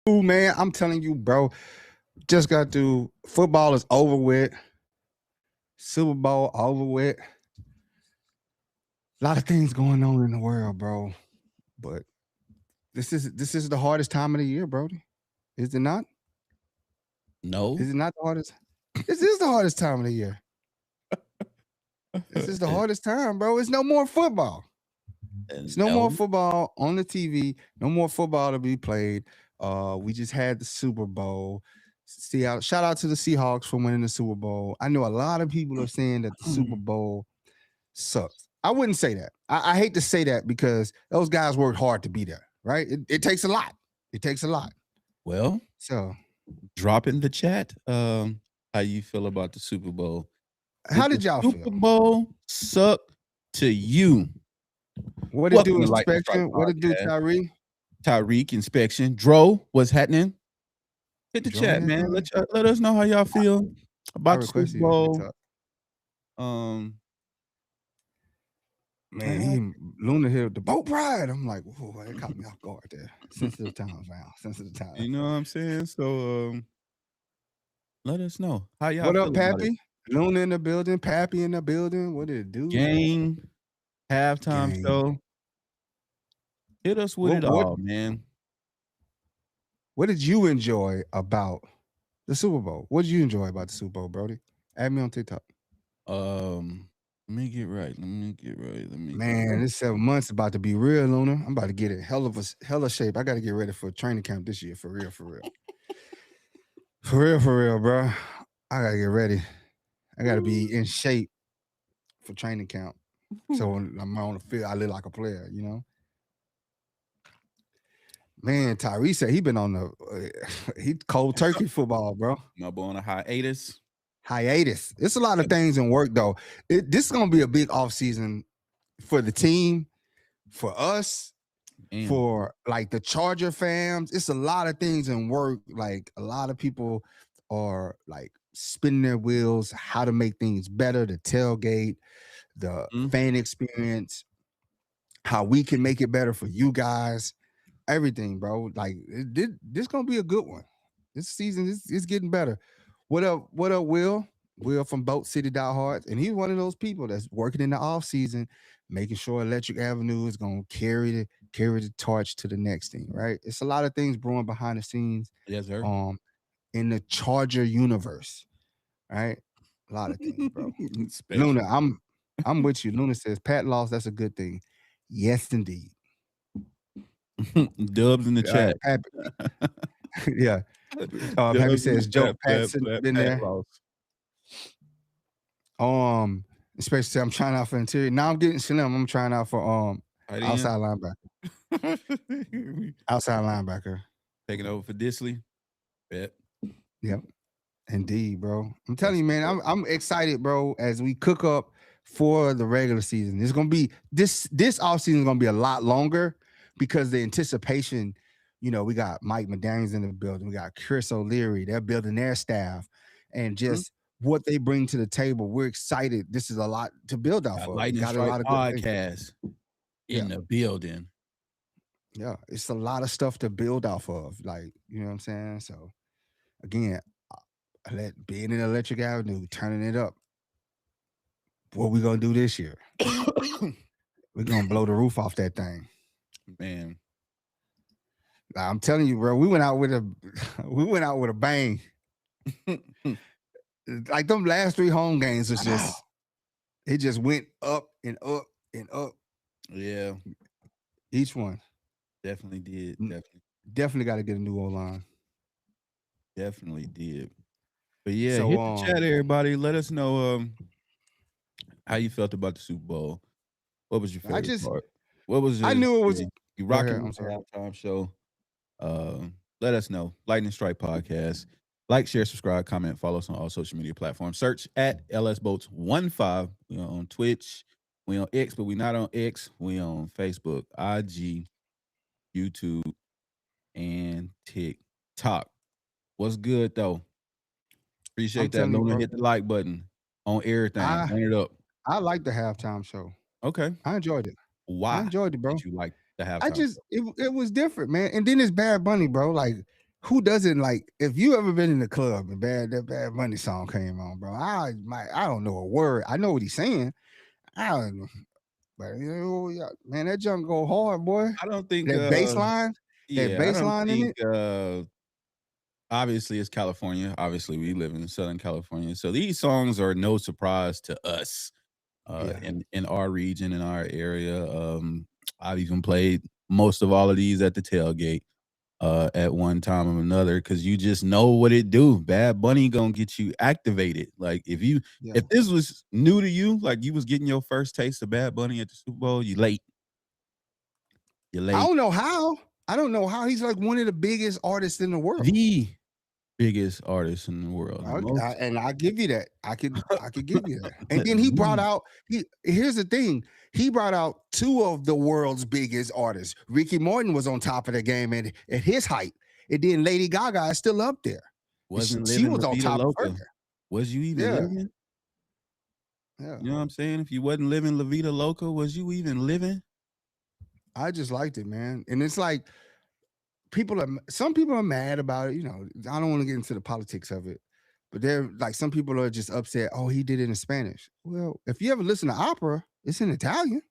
Ooh, man, I'm telling you, bro. Just got to football is over with. Super Bowl over with. A lot of things going on in the world, bro. But this is the hardest time of the year, Brody. Is it not? No. Is it not the hardest? This is the hardest time of the year. This is the hardest time, bro. It's no more football. It's no more No. football on the TV. No more football to be played. We just had the Super Bowl. Shout out to the Seahawks for winning the Super Bowl. I know a lot of people are saying that the Super Bowl sucks. I wouldn't say that. I hate to say that because those guys worked hard to be there, right? It takes a lot. It takes a lot. Well, So, drop in the chat how you feel about the Super Bowl. how Did the did y'all Super feel? Bowl suck to you? What it Welcome do, to Lightning Strike inspection? What it do, Podcast. Tyree? Tyreek Inspection. Dro, what's happening? Hit the Join chat, that man. thing. Let us know how y'all feel I about the Super requested you on Bowl. TikTok. Um, Man, Luna here, the boat ride. I'm like, whoa, it caught me off guard there. Sensitive times now. Sensitive times. you know what I'm saying? So let us know how y'all What up, feel about it. Pappy? Luna in the building, Pappy in the building. What did it do? Game, halftime Game. show. Hit us with What it what all, man. what did you enjoy about the Super Bowl? What did you enjoy about the Super Bowl, Brody? Add me on TikTok. Let me get right. Man, this 7 months about to be real, Luna. I'm about to get in hell of shape. I got to get ready for training camp this year, for real, for real. For real, bro. I gotta get ready. I gotta be in shape for training camp. So when I'm on the field, I look like a player, you know. Man, Tyree said he been on the he cold turkey football, bro. My boy on a hiatus. Hiatus. It's a lot of things in work though. This is gonna be a big off season for the team, for us, Damn. for like the Charger fans. It's a lot of things in work. Like a lot of people are like spinning their wheels, how to make things better, the tailgate, the fan experience, how we can make it better for you guys, everything, bro. Like this gonna be a good one. This season is getting better. What up, Will? Will from Boat City Diehards. And he's one of those people that's working in the off season, making sure Electric Avenue is gonna carry the torch to the next thing, right? It's a lot of things brewing behind the scenes. Yes, sir. In the Charger universe, right? A lot of things, bro. Special. Luna, I'm with you. Luna says Pat lost. That's a good thing. Yes, indeed. Dubs in the chat. Yeah. Happy says Joe Patson been there. Lost. Especially I'm trying out for interior. Now I'm getting slim. I'm trying out for outside linebacker. Outside linebacker. Taking over for Disley. Bet. Yep. Indeed, bro. I'm telling you, man, I'm excited, bro, as we cook up for the regular season. It's gonna be this offseason is gonna be a lot longer because the anticipation, we got Mike McDaniels in the building, we got Chris O'Leary, they're building their staff, and just what they bring to the table. We're excited. This is a lot to build off of. Lightning Got a Strike lot of podcast in the building. Yeah, it's a lot of stuff to build off of. Like, you know what I'm saying? So again, being in Electric Avenue, turning it up. What we gonna do this year? We're gonna blow the roof off that thing, man. I'm telling you, bro. We went out with a bang. Like them last 3 home games was it just went up and up and up. Yeah, each one definitely did. Definitely got to get a new O-line. Definitely did. But yeah, so, hit the chat, everybody. Let us know how you felt about the Super Bowl. What was your favorite part? What was I knew it was you rocking the halftime show. Let us know. Lightning Strike Podcast. Like, share, subscribe, comment, follow us on all social media platforms. Search at LSBoats15. We on Twitch. We on X, but we not on X. We on Facebook, IG, YouTube, and TikTok. What's good though? Appreciate that. Luna, hit the like button on everything. Turn it up. I like the halftime show. Okay. I enjoyed it. Why? I enjoyed it, bro. Did you like the halftime show? It was different, man. And then it's Bad Bunny, bro. Like, who doesn't like? If you ever been in the club and that Bad Bunny song came on, bro, I don't know a word. I know what he's saying. I don't know, but man, that junk go hard, boy. I don't think That bass I don't line in think it. obviously it's California. Obviously, we live in Southern California. So these songs are no surprise to us Yeah, in our region, in our area. I've even played most of all of these at the tailgate at one time or another because you just know what it do. Bad Bunny gonna get you activated. Like yeah. if this was new to you, like you was getting your first taste of Bad Bunny at the Super Bowl, you late. You're I late. don't know how. I don't know how he's like one of the biggest artists in the world. The biggest artist in the world. The most And I give you that. I could give you that. And then he brought out here's the thing. He brought out two of the world's biggest artists. Ricky Martin was on top of the game at his height. And then Lady Gaga is still up there. wasn't She living was La on Vida top of her. Loca. Was you even Yeah. living? Yeah. You know what I'm saying? If you wasn't living La Vida Loca, was you even living? I just liked it, man. And it's like some people are mad about it. You know, I don't want to get into the politics of it, but they're like, some people are just upset. Oh, he did it in Spanish. Well, if you ever listen to opera, it's in Italian.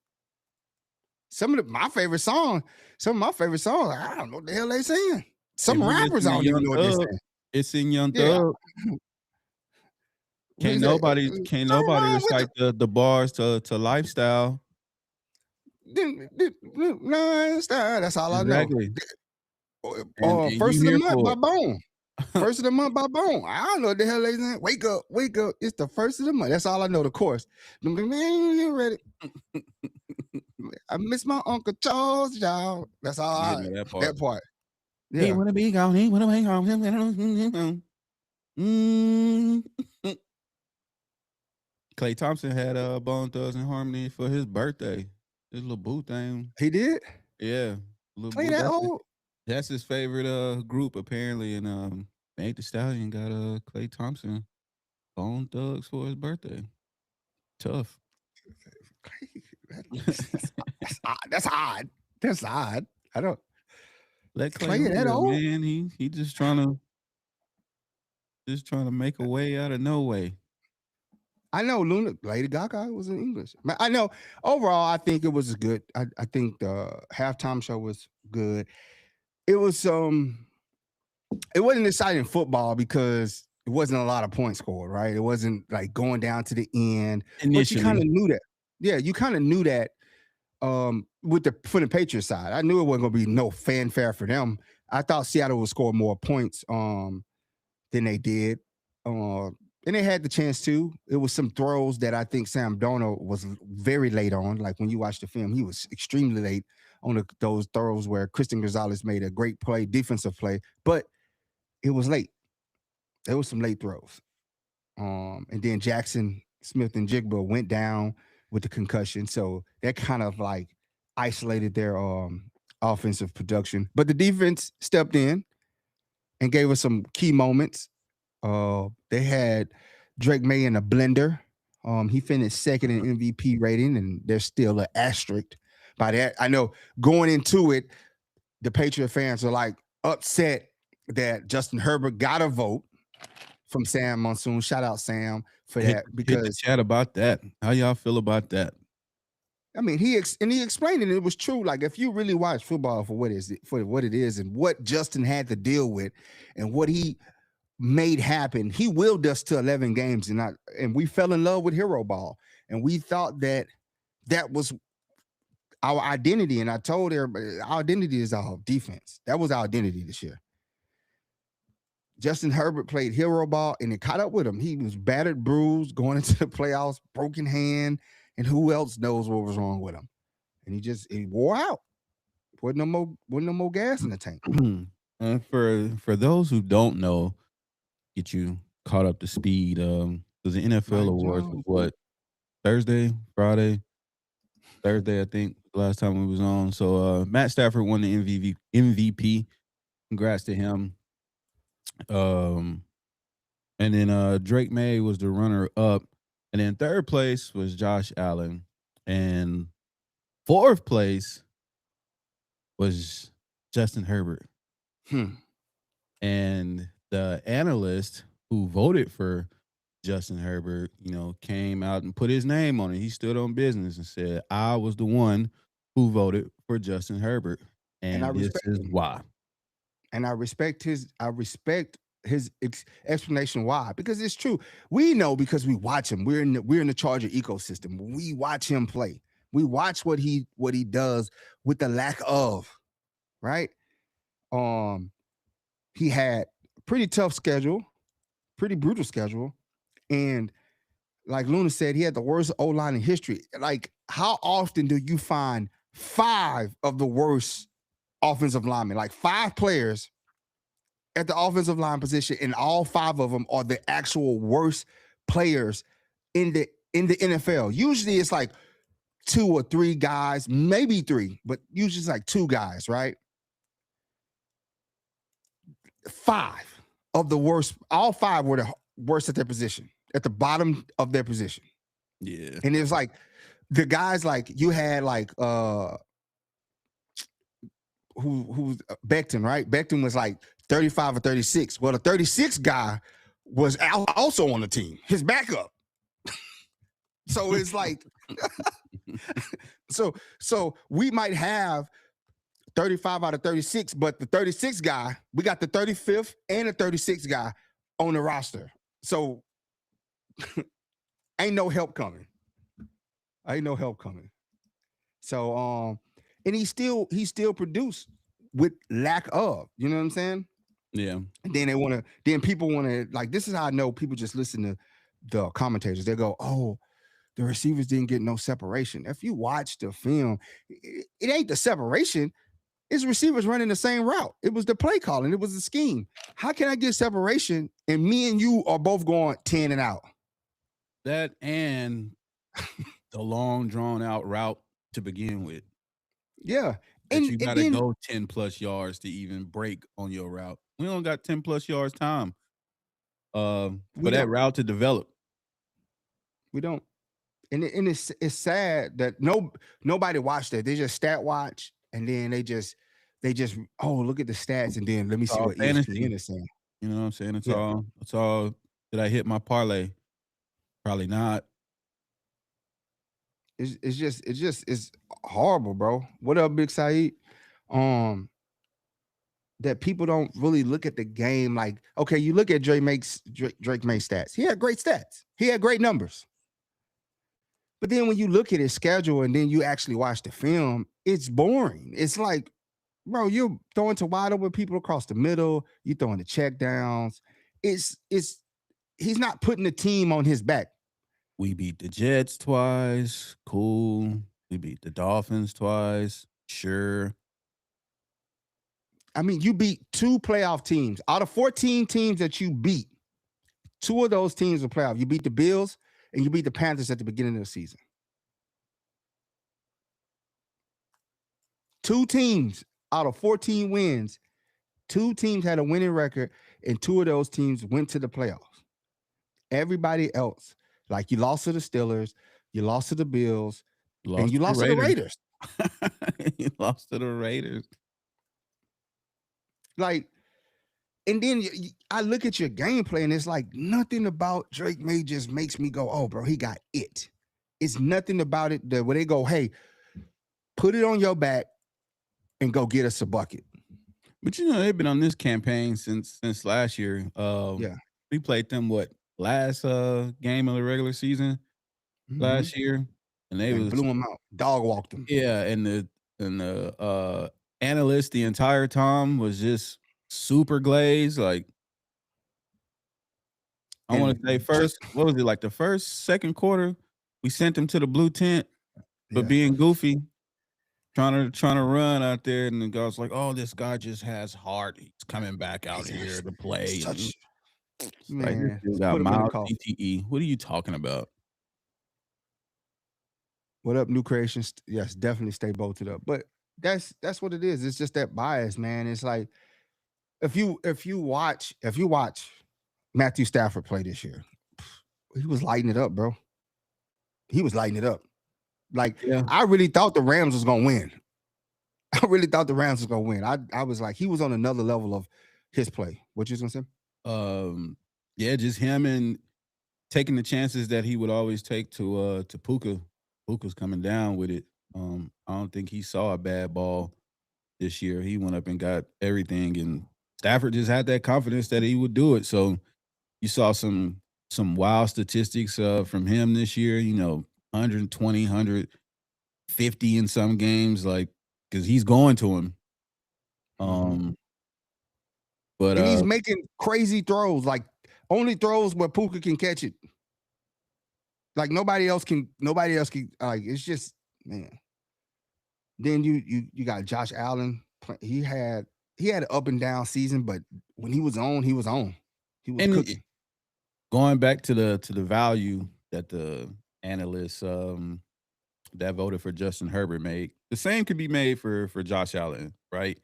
Some of my favorite songs, I don't know what the hell they saying. If Some you listen rappers, to I don't even Young know what they're Thug, saying. it's in Young Yeah. Thug. What is that? Can't Something nobody wrong with recite the bars to lifestyle. That's all I know. Exactly. And you First of the here month for by it. Bone. First of the month by Bone. I don't know what the hell they saying. Wake up, wake up. It's the first of the month. That's all I know. The chorus. You ready? I miss my Uncle Charles, y'all. That's all Yeah, I know that that part. part. He Yeah. wanna be gone, he wanna be home. Mm. Klay Thompson had Bone Thugs and Harmony for his birthday. His little boo thing. He did? Yeah. Little Play boo. that old? That's his favorite group apparently. And Meg the Stallion got Klay Thompson Bone Thugs for his birthday. Tough. That's odd. That's odd. That's odd. I don't Let Clay Clay that live, old? man. He just trying to make a way out of no way. I know Lady Gaga was in English. I know overall, I think it was good. I think the halftime show was good. It was it wasn't exciting football because it wasn't a lot of points scored, right? It wasn't like going down to the end. But you kind Initially. of knew that. Yeah, you kind of knew that with the for the Patriots side. I knew it wasn't gonna be no fanfare for them. I thought Seattle would score more points than they did. And they had the chance to. It was some throws that I think Sam Darnold was very late on. Like when you watch the film, he was extremely late on those throws where Christian Gonzalez made a great play, defensive play, but it was late. There was some late throws. And then Jackson Smith and Jigba went down with the concussion. So that kind of like isolated their offensive production. But the defense stepped in and gave us some key moments. They had Drake May in a blender. He finished second in MVP rating, and there's still an asterisk by that. I know going into it, the Patriot fans are like upset that Justin Herbert got a vote from Sam Monsoon. Shout out Sam for Hit that hit the because chat about that. How y'all feel about that? I mean he explained it. It was true. Like if you really watch football for what it is and what Justin had to deal with and what he made happen, he willed us to 11 games and we fell in love with hero ball and we thought that was our identity. And I told everybody our identity is our defense. That was our identity this year. Justin Herbert played hero ball and it caught up with him. He was battered, bruised, going into the playoffs, broken hand, and who else knows what was wrong with him? And he wore out. Wasn't no more gas in the tank. For those who don't know, get you caught up to speed. Because the NFL Mike awards was Jones. what, Thursday, Friday, Thursday, I think, last time we was on. So Matt Stafford won the MVP. Congrats to him. And then Drake May was the runner up. And then third place was Josh Allen. And fourth place was Justin Herbert. And the analyst who voted for Justin Herbert, came out and put his name on it. He stood on business and said, I was the one who voted for Justin Herbert. And I And this respect is him. why. And I respect his explanation why, because it's true. We know because we watch him. We're in the Charger ecosystem. We watch him play. We watch what he does with the lack of, right? He had a pretty tough schedule, pretty brutal schedule, and like Luna said, he had the worst O-line in history. Like, how often do you find 5 of the worst offensive linemen, like 5 players at the offensive line position, and all 5 of them are the actual worst players in the NFL? Usually it's like 2 or 3 guys, maybe 3, but usually it's like 2 guys, right? 5 of the worst, all 5 were the worst at their position, at the bottom of their position. Yeah. And it was like the guys, like you had like who's Becton, right? Becton was like 35 or 36. Well, the 36 guy was also on the team, his backup. So it's like so we might have 35 out of 36, but the 36 guy, we got the 35th and the 36th guy on the roster. So ain't no help coming. So and he still produced with lack of, you know what I'm saying? Yeah. And then people want to, like, this is how I know people just listen to the commentators. They go, oh, the receivers didn't get no separation. If you watch the film, it ain't the separation. It's receivers running the same route. It was the play calling. It was the scheme. How can I get separation and me and you are both going 10 and out? That and the long drawn out route to begin with. Yeah. And you got to go 10 plus yards to even break on your route. We don't got 10 plus yards time for that route to develop. We don't. And it's sad that nobody watched that. They just stat watch, and then they just look at the stats, and then let me see what ESPN is saying. You know what I'm saying? It's all. Did I hit my parlay? Probably not. It's horrible, bro. What up, Big Saeed? That people don't really look at the game. Like, okay, you look at Drake May's stats. He had great stats. He had great numbers. But then when you look at his schedule and then you actually watch the film, it's boring. It's like, bro, you're throwing to wide open people across the middle. You throwing the check downs. He's not putting the team on his back. We beat the Jets twice. Cool. We beat the Dolphins twice. Sure. I mean, you beat 2 playoff teams. Out of 14 teams that you beat, 2 of those teams were playoff. You beat the Bills and you beat the Panthers at the beginning of the season. 2 teams out of 14 wins, 2 teams had a winning record, and 2 of those teams went to the playoffs. Everybody else, like, you lost to the Steelers, you lost to the Bills, and you lost to the Raiders. You lost to the Raiders. Like, and then I look at your gameplay, and it's like nothing about Drake May just makes me go, oh, bro, he got it. It's nothing about it that where they go, hey, put it on your back and go get us a bucket. But they've been on this campaign since last year. Yeah, we played them last game of the regular season last year, and they blew them out, dog walked them. Yeah, and the analyst the entire time was just super glazed. Like, I want to say first, what was it, like the second quarter? We sent him to the blue tent for being goofy, trying to run out there, and the guy's like, "Oh, this guy just has heart. He's coming back out here to play." Man, this got mild CTE. What are you talking about? What up, New Creations? Yes, definitely stay bolted up. But that's what it is. It's just that bias, man. It's like if you watch Matthew Stafford play this year, he was lighting it up, bro. He was lighting it up. Like, I really thought the Rams was gonna win. I was like, he was on another level of his play. What you gonna say? Yeah, just him and taking the chances that he would always take to Puka. Puka's coming down with it. I don't think he saw a bad ball this year. He went up and got everything, and Stafford just had that confidence that he would do it. So you saw some wild statistics from him this year. 120, 150 in some games, like because he's going to him. But And he's making crazy throws, like only throws where Puka can catch it. Like nobody else can. Like it's just, man. Then you got Josh Allen. He had an up and down season, but when he was on, he was on. He was cooking. Going back to the value that the analysts that voted for Justin Herbert made, the same could be made for Josh Allen, right?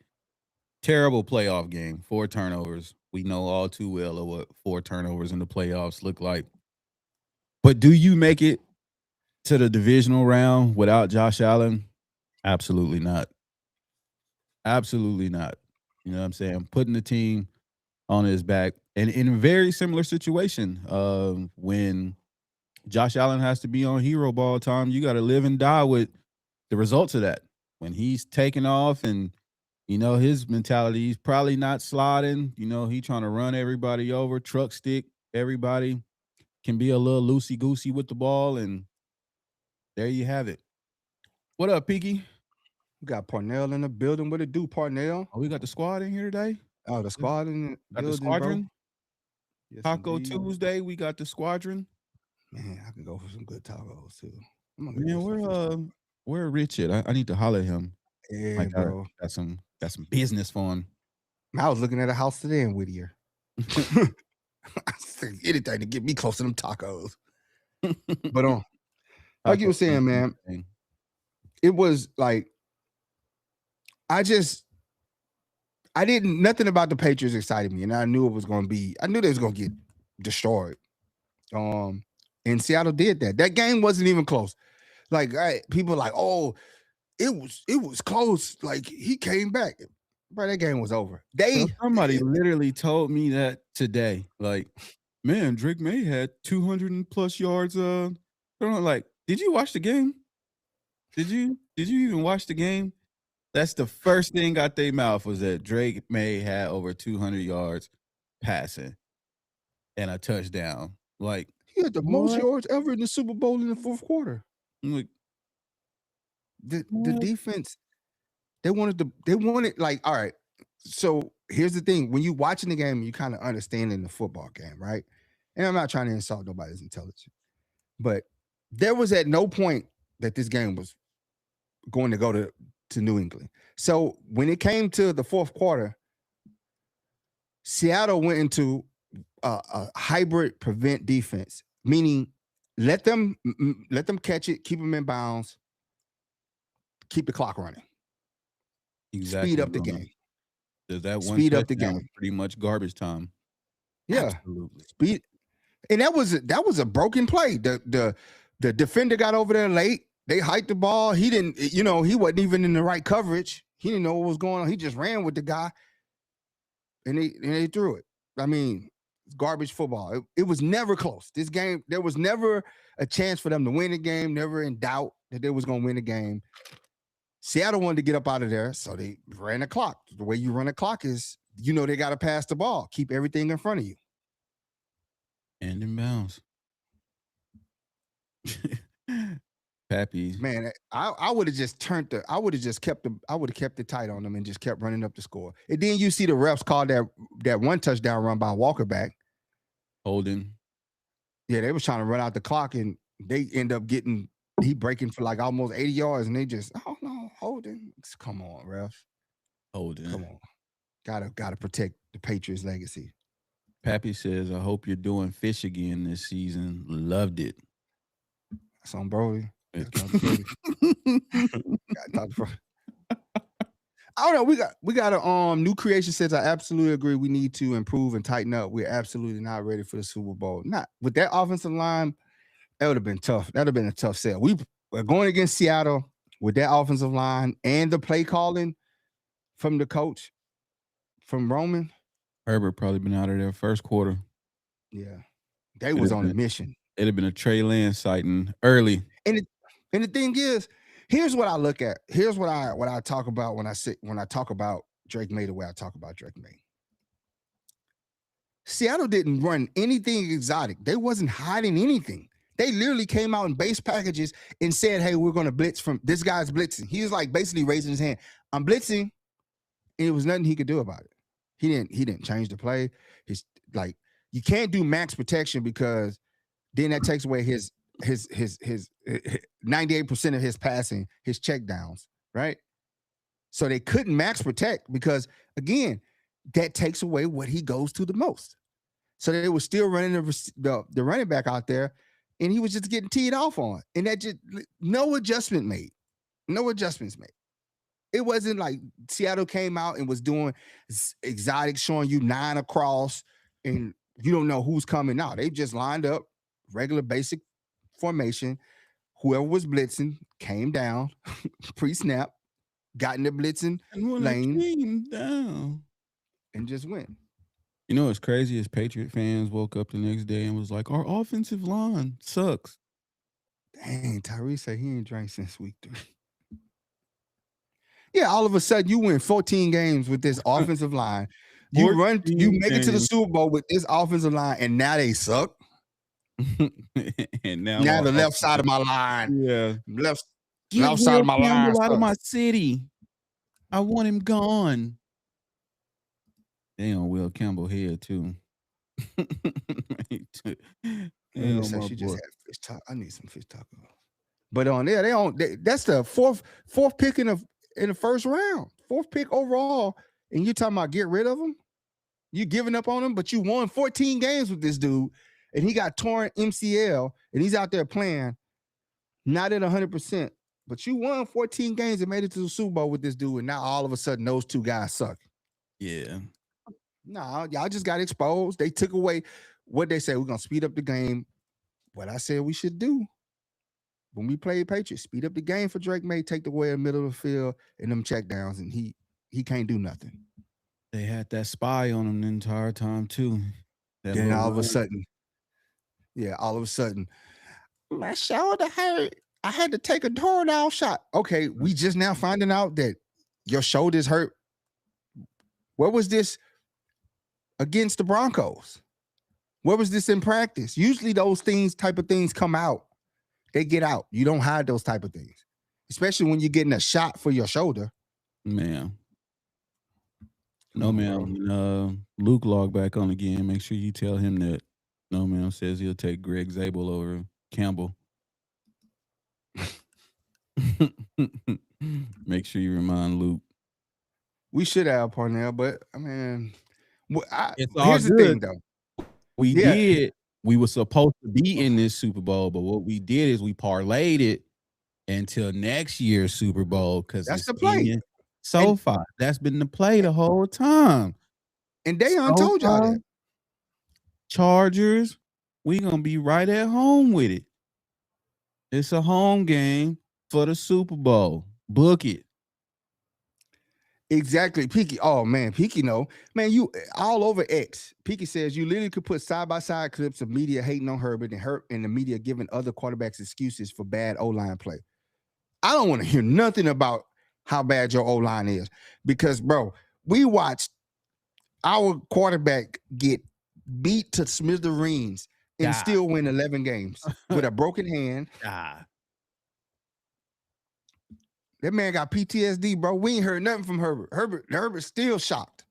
Terrible playoff game, 4 turnovers. We know all too well of what 4 turnovers in the playoffs look like. But do you make it to the divisional round without Josh Allen? Absolutely not. Absolutely not. You know what I'm saying? Putting the team on his back. And in a very similar situation, when Josh Allen has to be on hero ball time, you got to live and die with the results of that. When he's taking off and, his mentality, he's probably not sliding. He trying to run everybody over, truck stick everybody, can be a little loosey-goosey with the ball, and there you have it. What up, Peaky? We got Parnell in the building. What it do, Parnell? Oh, we got the squad in here today? Oh, the squad in the building, the squadron? bro. Yes, Taco indeed. Tuesday, we got the squadron. Man, I can go for some good tacos too. Man, where Rich at? I need to holler at him. Yeah, bro. Got some business for him. I was looking at a house today in Whittier. I said anything to get me close to them tacos. But like you were saying, man, it was like nothing about the Patriots excited me, and I knew they was gonna get destroyed. And Seattle did that. That game wasn't even close. Like people like, oh, it was close. Like he came back. Bro, that game was over. Somebody literally told me that today. Like, man, Drake May had 200 plus yards. Like, did you watch the game? Did you even watch the game? That's the first thing out their mouth was that Drake May had over 200 yards passing and a touchdown. Like, he had the most yards ever in the Super Bowl in the fourth quarter. Like, the defense, they wanted like, all right. So here's the thing: when you watching the game, you kind of understanding the football game, right? And I'm not trying to insult nobody's intelligence, but there was at no point that this game was going to go to New England. So when it came to the fourth quarter, Seattle went into a hybrid prevent defense, meaning let them catch it, keep them in bounds, keep the clock running. Exactly. Speed up the game. Does that one speed up the game? Pretty much garbage time. Yeah, absolutely. Speed, and that was a broken play. The defender got over there late. They hiked the ball. He didn't, he wasn't even in the right coverage. He didn't know what was going on. He just ran with the guy, and they threw it. I mean, it's garbage football. It was never close. This game, there was never a chance for them to win the game. Never in doubt that they was going to win the game. Seattle wanted to get up out of there, so they ran the clock. The way you run a clock is, they got to pass the ball, keep everything in front of you, and in bounds. Pappy, man, I would have just kept it tight on them and just kept running up the score. And then you see the refs call that one touchdown run by Walker back. Holding. Yeah, they was trying to run out the clock, and they end up getting breaking for like almost 80 yards, and they just, oh no, holding. Come on, refs. Holding. Come on. Gotta protect the Patriots' legacy. Pappy says, I hope you're doing fish again this season. Loved it. That's on Brody. I don't know. We got a new creation says, I absolutely agree. We need to improve and tighten up. We're absolutely not ready for the Super Bowl. Not with that offensive line. That would have been tough. That would have been a tough sell. We're going against Seattle with that offensive line and the play calling from the coach, from Roman. Herbert probably been out of there first quarter. Yeah, they was on a mission. It'd have been a Trey Lance sighting early. And the thing is, here's what I look at. Here's what I talk about when I talk about Drake May the way I talk about Drake May. Seattle didn't run anything exotic. They wasn't hiding anything. They literally came out in base packages and said, "Hey, we're going to blitz from this guy's blitzing." He was like basically raising his hand. I'm blitzing, and it was nothing he could do about it. He didn't change the play. His like you can't do max protection because then that takes away his 98% of his passing, his check downs, right? So they couldn't max protect because again, that takes away what he goes to the most. So they were still running the running back out there, and he was just getting teed off on. And that just no adjustment made. No adjustments made. It wasn't like Seattle came out and was doing exotic, showing you 9 across, and you don't know who's coming out. They just lined up, regular basic formation. Whoever was blitzing came down pre-snap, got in the blitzing lane, came down, and just went. You know what's crazy is Patriot fans woke up the next day and was like, "Our offensive line sucks." Dang, Tyree said he ain't drank since week 3. Yeah, all of a sudden you win 14 games with this offensive line. You make it to the Super Bowl with this offensive line, and now they suck. And now the left side of my line, left side of my line, out of my city. I want him gone. They on Will Campbell head too. She just had fish taco. I need some fish taco. But on there, that's the fourth pick in the first round, 4th pick overall, and you're talking about get rid of him. You giving up on him, but you won 14 games with this dude, and he got torn MCL, and he's out there playing, not at 100%. But you won 14 games and made it to the Super Bowl with this dude, and now all of a sudden those two guys suck. Yeah. No, y'all just got exposed. They took away what they said. We're gonna speed up the game. What I said we should do when we played Patriots, speed up the game for Drake May, take away the middle of the field and them check downs, and he can't do nothing. They had that spy on him the entire time too. Then all of a sudden, my shoulder hurt. I had to take a tornado shot. Okay, we just now finding out that your shoulder's hurt. Where was this against the Broncos? Where was this in practice? Usually those type of things come out. They get out. You don't hide those type of things, especially when you're getting a shot for your shoulder. Man. No, man. Luke log back on again. Make sure you tell him that No Man says he'll take Greg Zabel over Campbell. Make sure you remind Luke. We should have Parnell, but I mean, here's the thing though. We did. We were supposed to be in this Super Bowl, but what we did is we parlayed it until next year's Super Bowl because that's the play. So far, that's been the play the whole time. And Dayon told y'all that. Chargers, we gonna be right at home with it. It's a home game for the Super Bowl. Book it. Exactly. Peaky. Oh man, Peaky man, you all over X. Peaky says you literally could put side-by-side clips of media hating on Herbert and the media giving other quarterbacks excuses for bad O-line play. I don't want to hear nothing about how bad your O-line is because, bro, we watched our quarterback get beat to smithereens and still win 11 games with a broken hand. That man got PTSD, bro. We ain't heard nothing from Herbert. Herbert's still shocked.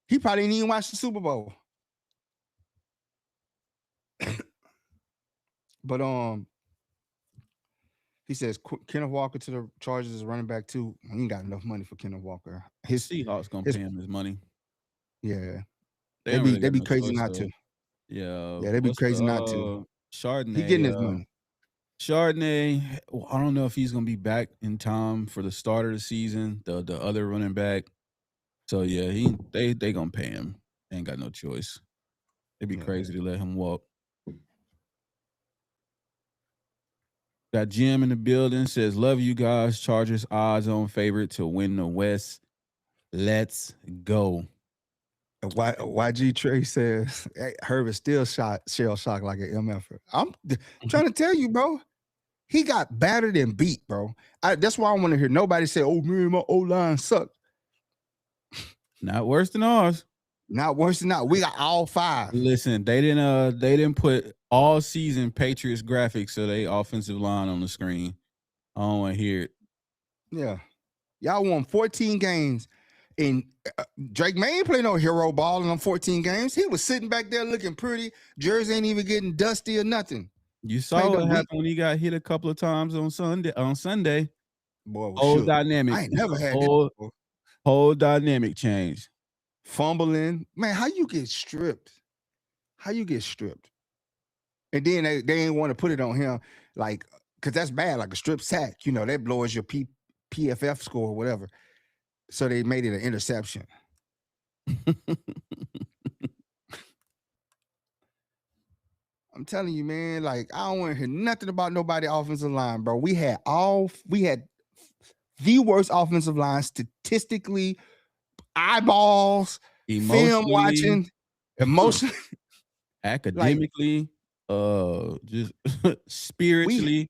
He probably didn't even watch the Super Bowl. But he says Kenneth Walker to the Chargers is running back too. He ain't got enough money for Kenneth Walker. His Seahawks gonna pay him his money. Yeah, they be crazy not to. Yeah, they be crazy not to. Chardonnay, he getting his money. Chardonnay, I don't know if he's gonna be back in time for the start of the season. The other running back. So yeah, they gonna pay him. They ain't got no choice. It'd be crazy to let him walk. Got Jim in the building, says, love you guys. Chargers odds on favorite to win the West. Let's go. YG Trey says hey, Herbert still shell shocked like an MFer. I'm trying to tell you, bro. He got battered and beat, bro. That's why I want to hear nobody say, "Oh man, my O-line sucked." Not worse than ours. Not worse than not. We got all 5. Listen, they didn't put all season Patriots graphics of their offensive line on the screen. I don't want to hear it. Yeah. Y'all won 14 games. And Drake May ain't play no hero ball in them 14 games. He was sitting back there looking pretty. Jersey ain't even getting dusty or nothing. You saw what happened when he got hit a couple of times on Sunday. Boy, whole dynamic. I ain't never had whole dynamic change. Fumbling. Man, how you get stripped? How you get stripped? And then they ain't want to put it on him, like, because that's bad, like a strip sack. You know, that lowers your PFF score or whatever. So they made it an interception. I'm telling you, man, like, I don't want to hear nothing about nobody offensive line, bro. We had the worst offensive line statistically, eyeballs, film watching, emotionally, academically, just spiritually,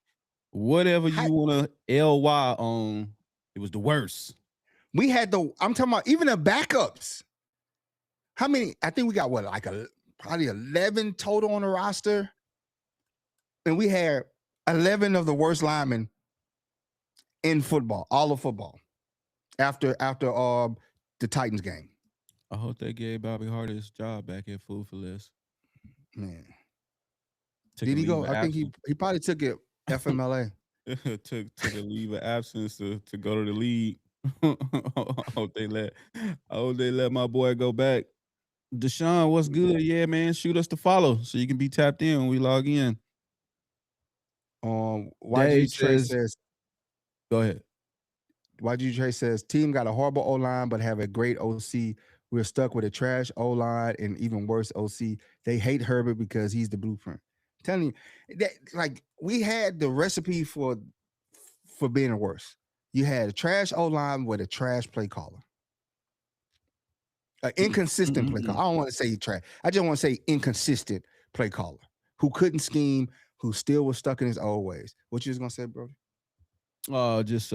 whatever you want to LY on, it was the worst. We had I'm talking about even the backups. How many? I think we got probably 11 total on the roster. And we had 11 of the worst linemen in football, all of football, after the Titans game. I hope they gave Bobby Hart his job back at Food for Less. Man. Did he go? I think he probably took it FMLA. took a leave of absence to go to the league. I hope they let my boy go back. Deshaun, what's good? Yeah, man. Shoot us to follow so you can be tapped in when we log in. YG Trey says, go ahead. YG Trey says, team got a horrible O-line, but have a great OC. We're stuck with a trash O-line and even worse OC. They hate Herbert because he's the blueprint. I'm telling you, that, like, we had the recipe for being worse. You had a trash O-line with a trash play caller. An inconsistent play caller. I don't want to say trash. I just want to say inconsistent play caller who couldn't scheme, who still was stuck in his old ways. What you was gonna say, Brody? Just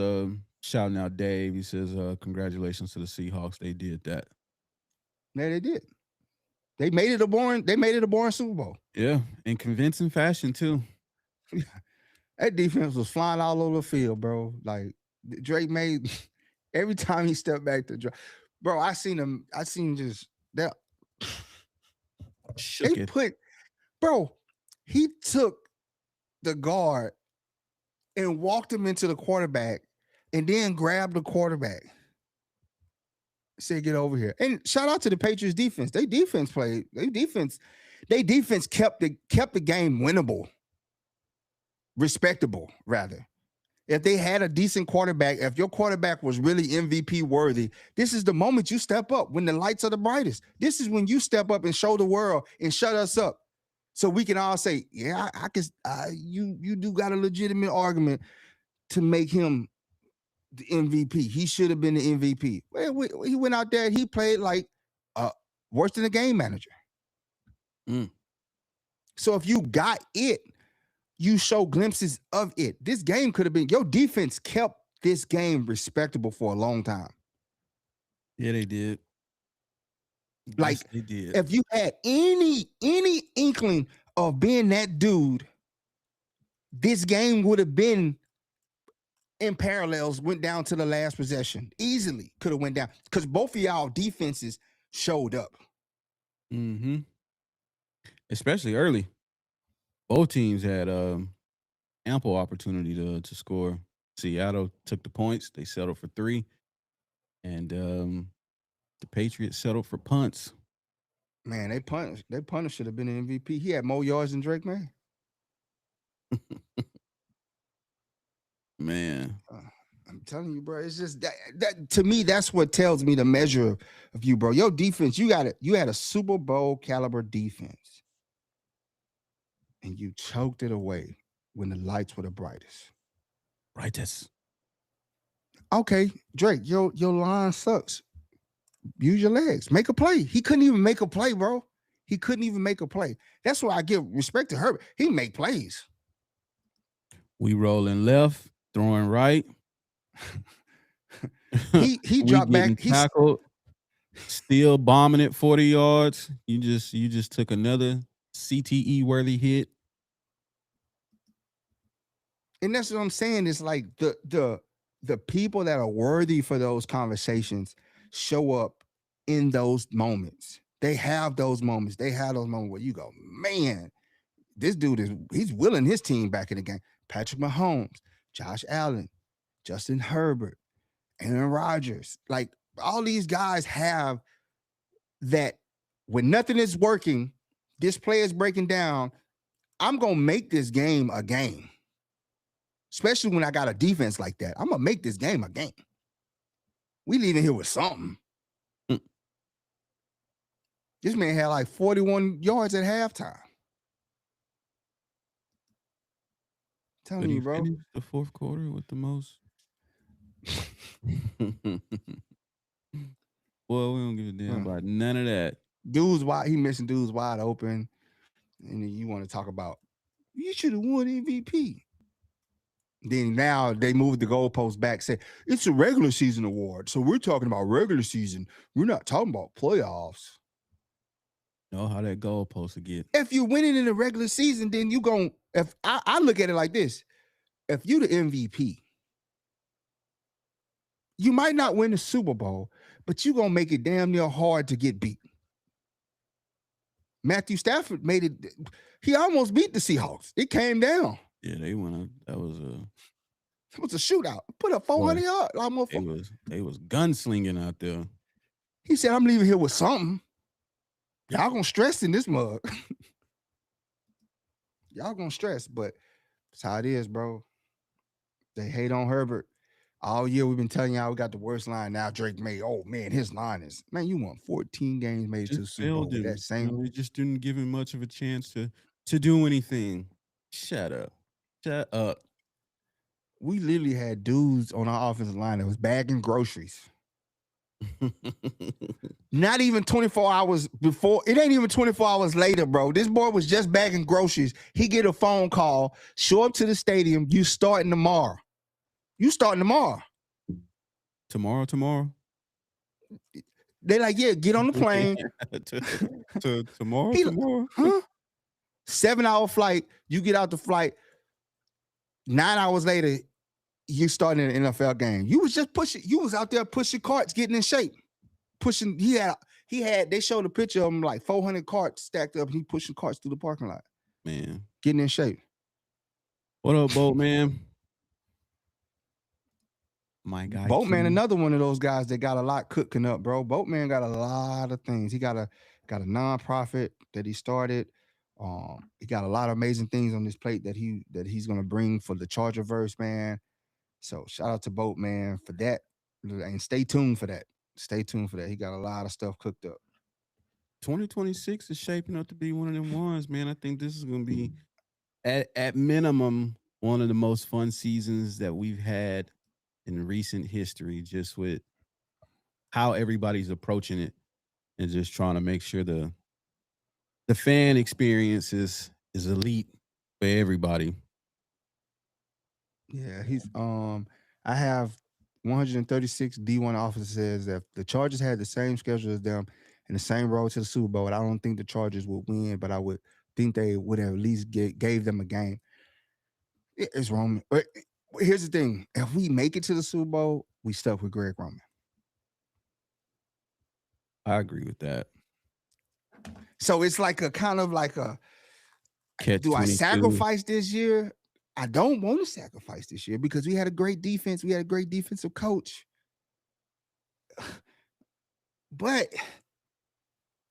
shouting out Dave. He says, congratulations to the Seahawks. They did that. Yeah, they did. They made it a boring Super Bowl. Yeah, in convincing fashion too. That defense was flying all over the field, bro. Like Drake made every time he stepped back to drop. Bro, I seen just that. He took the guard and walked him into the quarterback and then grabbed the quarterback. Said, get over here. And shout out to the Patriots defense. They defense kept the game winnable. Respectable, rather. If they had a decent quarterback, if your quarterback was really MVP worthy, this is the moment you step up when the lights are the brightest. This is when you step up and show the world and shut us up. So we can all say, yeah, I can. You do got a legitimate argument to make him the MVP. He should have been the MVP. Well, he went out there. He played like worse than a game manager. So if you got it, you show glimpses of it. This game could have been, your defense kept this game respectable for a long time. Yeah, they did. Like, yes, they did. If you had any inkling of being that dude, this game would have been in parallels, went down to the last possession. Easily could have went down because both of y'all defenses showed up. Mm-hmm. Especially early. Both teams had ample opportunity to score. Seattle took the points. They settled for 3. And the Patriots settled for punts. Man, they punter should have been an MVP. He had more yards than Drake May. Man. I'm telling you, bro. It's just that to me, that's what tells me the measure of you, bro. Your defense, you had a Super Bowl caliber defense. And you choked it away when the lights were the brightest. Brightest. Okay, Drake, your line sucks. use your legs. Make a play. He couldn't even make a play, bro. He couldn't even make a play. That's why I give respect to Herbert. He make plays. We rolling left, throwing right. he we dropped getting back. Tackled, still bombing it 40 yards. You just took another CTE worthy hit. And that's what I'm saying. It's like the people that are worthy for those conversations show up in those moments. They have those moments. They have those moments where you go, man, this dude he's willing his team back in the game. Patrick Mahomes, Josh Allen, Justin Herbert, Aaron Rodgers. Like all these guys have that when nothing is working, this play is breaking down. I'm going to make this game a game. Especially when I got a defense like that. I'm going to make this game a game. We leaving here with something. This man had like 41 yards at halftime. Telling you, bro. The fourth quarter with the most. Well, we don't give a damn about none of that. He missing dudes wide open. And then you want to talk about, you should have won MVP. Then now they moved the goalpost back, said it's a regular season award. So we're talking about regular season. We're not talking about playoffs. Know how that goalpost will get. If you're winning in the regular season, then you gon' if I look at it like this. If you the MVP, you might not win the Super Bowl, but you're gonna make it damn near hard to get beat. Matthew Stafford made it, he almost beat the Seahawks. It came down. Yeah, they went. It was a shootout. Put up 400 yards. Almost. They was gunslinging out there. He said, I'm leaving here with something. Y'all gonna stress in this mug. Y'all gonna stress, but that's how it is, bro. They hate on Herbert. All year we've been telling y'all we got the worst line. Now Drake made, oh man, his line is, man, you won 14 games made to the Super Bowl with that same. We just didn't give him much of a chance to do anything. Shut up. We literally had dudes on our offensive line that was bagging groceries. Not even 24 hours before. It ain't even 24 hours later, bro. This boy was just bagging groceries. He get a phone call, show up to the stadium. You starting tomorrow. Tomorrow. They like, yeah, get on the plane. Tomorrow. Huh? 7-hour flight. You get out the flight. 9 hours later, you starting an NFL game. You was just pushing. You was out there pushing carts, getting in shape. Pushing. He had. They showed a picture of him like 400 carts stacked up. He pushing carts through the parking lot. Man, getting in shape. What up, Boatman? My guy, Boatman, another one of those guys that got a lot cooking up, bro. Boatman got a lot of things. He got a nonprofit that he started. He got a lot of amazing things on his plate that he's gonna bring for the Chargerverse, man. So shout out to Boatman for that, and stay tuned for that. He got a lot of stuff cooked up. 2026 is shaping up to be one of them ones, man. I think this is gonna be at minimum one of the most fun seasons that we've had in recent history, just with how everybody's approaching it and just trying to make sure the fan experience is elite for everybody. Yeah, he's I have 136 D1 officers says that the Chargers had the same schedule as them and the same road to the Super Bowl. I don't think the Chargers would win, but I would think they would have at least gave them a game. It's Roman. But here's the thing. If we make it to the Super Bowl, we stuck with Greg Roman. I agree with that. So it's like a kind of like a Catch do 22. I sacrifice this year? I don't want to sacrifice this year because we had a great defense. We had a great defensive coach. But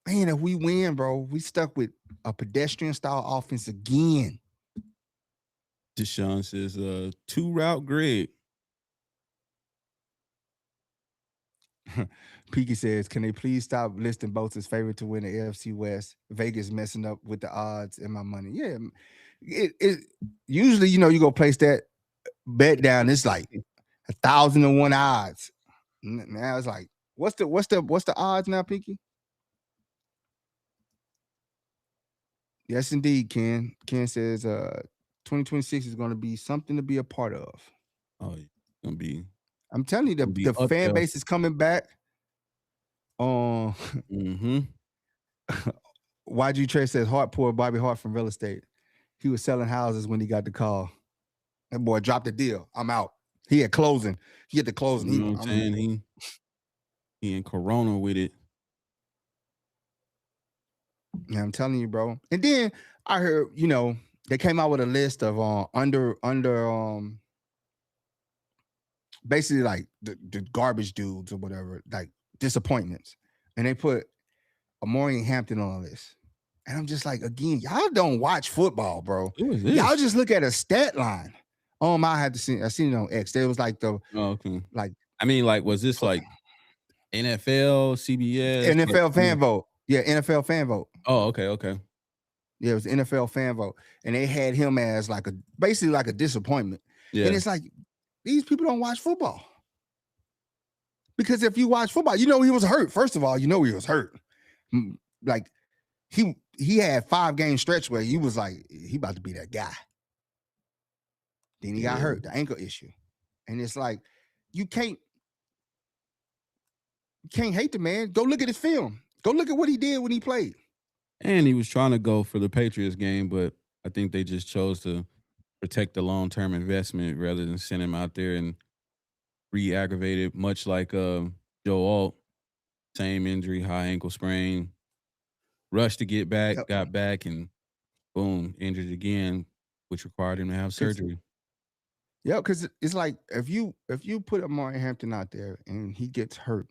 man, if we win, bro, we stuck with a pedestrian style offense again. Deshaun says, 2-route Greg. Peaky says, can they please stop listing both as favorite to win the AFC West? Vegas messing up with the odds and my money. Yeah. It usually, you go place that bet down. It's like 1,001 odds. Now it's like What's the odds now, Pinky? Yes, indeed, Ken. Ken says 2026 is going to be something to be a part of. Oh, it's gonna be. I'm telling you, the up fan there. base is coming back. Mm-hmm. YG Trey says Hart pulled Bobby Hart from real estate. He was selling houses when he got the call. That boy dropped the deal. I'm out. He had closing. He had the closing. You know what I'm saying? He in Corona with it. Yeah, I'm telling you, bro. And then I heard, they came out with a list of under basically like the garbage dudes or whatever, like disappointments. And they put Amorian Hampton on the list. And I'm just like, again, y'all don't watch football, bro. Who is this? Y'all just look at a stat line. I had to see. I seen it on X. There was like okay. Like, I mean, like, was this like NFL, CBS, NFL fan vote? Yeah, NFL fan vote. Oh, okay. Yeah, it was the NFL fan vote, and they had him as basically like a disappointment. Yeah, and it's like these people don't watch football because if you watch football, he was hurt. First of all, he was hurt. Like he had 5-game stretch where he was like he about to be that guy. Then he got hurt, the ankle issue, and it's like you can't hate the man. Go look at his film. Go look at what he did when he played. And he was trying to go for the Patriots game, but I think they just chose to protect the long-term investment rather than send him out there and re-aggravate it, much like Joe Alt. Same injury, high ankle sprain. Rushed to get back, got back, and boom, injured again, which required him to have surgery. Yeah, because it's like if you put Amari Hampton out there and he gets hurt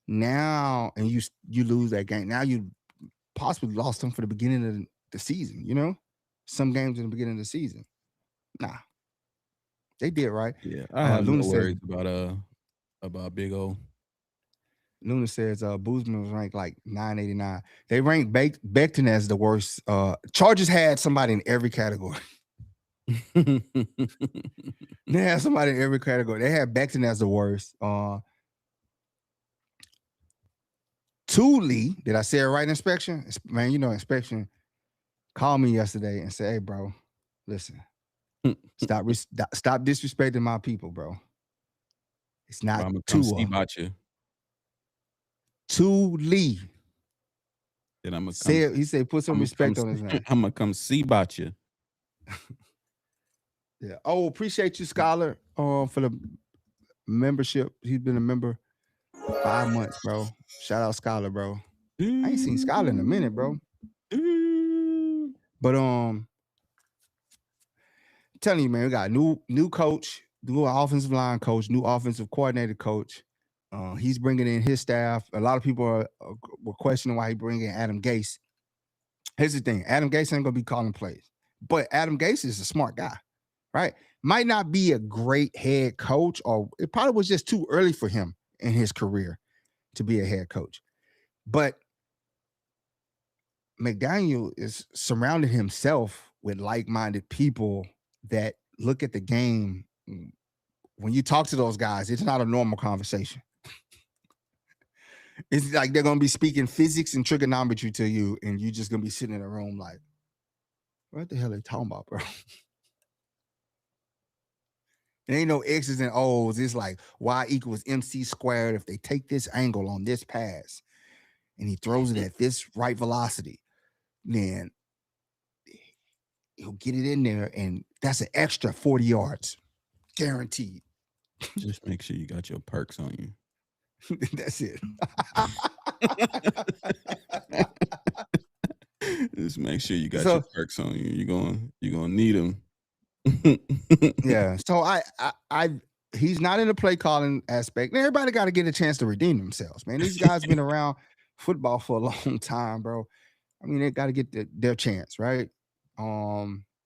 now, and you lose that game, now you possibly lost him for the beginning of the season. Some games in the beginning of the season. Nah, they did right. Yeah, I have no worries about Big O. Luna says Boozman was ranked like 989. They ranked Becton as the worst. Chargers had somebody in every category. They had somebody in every category. They had Becton as the worst. Thule, did I say it right? Inspection, man. Inspection called me yesterday and said, "Hey, bro, listen, stop disrespecting my people, bro. It's not Tua. Thule. Then I'm gonna he said, put some respect on his name. I'm gonna come see about you." Yeah. Oh, appreciate you, Scholar, for the membership. He's been a member 5 months, bro. Shout out Scholar, bro. I ain't seen Scholar in a minute, bro. But I'm telling you, man, we got new coach, new offensive line coach, new offensive coordinator coach. He's bringing in his staff. A lot of people were questioning why he bringing in Adam Gase. Here's the thing: Adam Gase ain't gonna be calling plays, but Adam Gase is a smart guy, right? Might not be a great head coach, or it probably was just too early for him in his career to be a head coach. But McDaniel is surrounding himself with like-minded people that look at the game. When you talk to those guys, it's not a normal conversation. It's like they're going to be speaking physics and trigonometry to you, and you're just going to be sitting in a room like, what the hell are they talking about, bro? It ain't no X's and O's. It's like Y equals MC squared if they take this angle on this pass and he throws it at this right velocity, then he'll get it in there, and that's an extra 40 yards. Guaranteed. Just make sure you got your perks on you. That's it. Just make sure you got your perks on you. You're gonna need them. Yeah. So he's not in the play calling aspect. Everybody got to get a chance to redeem themselves, man. These guys been around football for a long time, bro. I mean, they got to get their chance, right?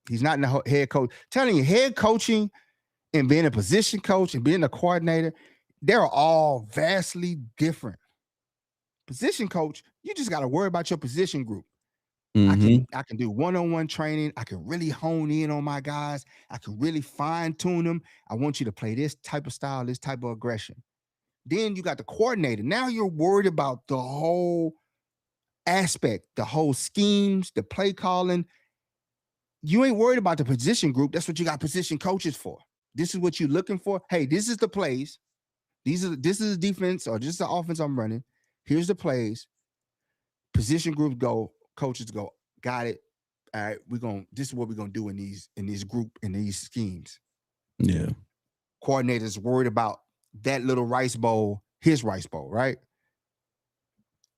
He's not in the head coach. Telling you, head coaching and being a position coach and being a coordinator, they're all vastly different. Position coach, you just got to worry about your position group. Mm-hmm. I can do one-on-one training. I can really hone in on my guys. I can really fine-tune them. I want you to play this type of style, this type of aggression. Then you got the coordinator. Now you're worried about the whole aspect, the whole schemes, the play calling. You ain't worried about the position group. That's what you got position coaches for. This is what you're looking for. Hey, this is the plays. This is the defense or just the offense I'm running. Here's the plays. Position groups go, coaches go, got it. All right, this is what we're gonna do in these group in these schemes. Yeah. Coordinators worried about that little rice bowl, his rice bowl, right?